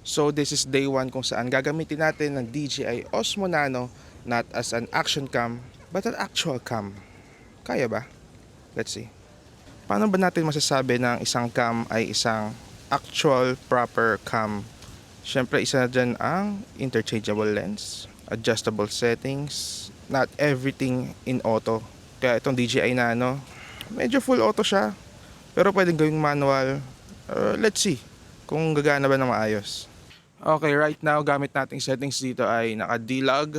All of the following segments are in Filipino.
So this is day 1 kung saan gagamitin natin ng DJI Osmo Nano not as an action cam but an actual cam. Kaya ba? Let's see. Paano ba natin masasabi na ang isang cam ay isang actual proper cam? Siyempre isa na dyan ang interchangeable lens, adjustable settings, not everything in auto. Kaya itong DJI Nano, medyo full auto siya pero pwedeng gawing manual. Let's see kung gagana ba ng maayos. Okay, right now gamit nating settings dito ay naka-D-Log.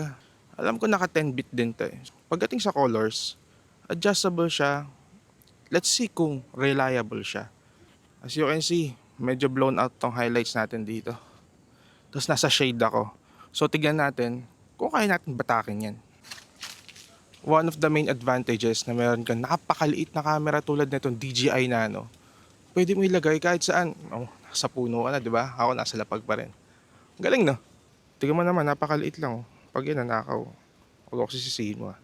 Alam ko naka 10-bit din to eh. Pagdating sa colors, adjustable siya. Let's see kung reliable siya. As you can see, medyo blown out tong highlights natin dito. Tapos nasa shade ako. So tignan natin kung kaya natin batakin yan. One of the main advantages na meron kang napakaliit na camera tulad nitong DJI Nano, pwede mo ilagay kahit saan. Oh, nasa puno ka na, di ba? Ako nasa lapag pa rin. Galing no? Tingnan mo naman, napakaliit lang. Pag yan nanakaw, huwag ako sisisihin mo.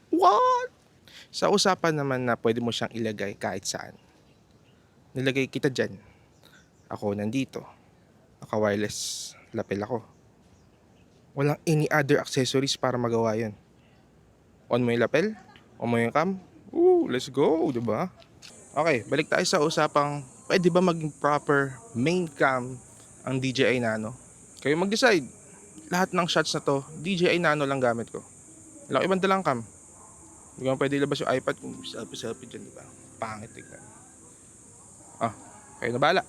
What? Sa usapan naman na pwede mo siyang ilagay kahit saan. Nilagay kita dyan. Ako nandito. Naka-wireless lapel ako. Walang any other accessories para magawa yun. On mo yung lapel, on mo yung cam. Let's go, diba? Okay, balik tayo sa usapang pwede ba maging proper main cam ang DJI Nano? Kayo mag-decide. Lahat ng shots na to, DJI Nano lang gamit ko. Wala ko ibang dalang cam. Hindi ko pwede ilabas yung iPad kung selfie dyan, diba? Pangit tignan. Kayo na bala.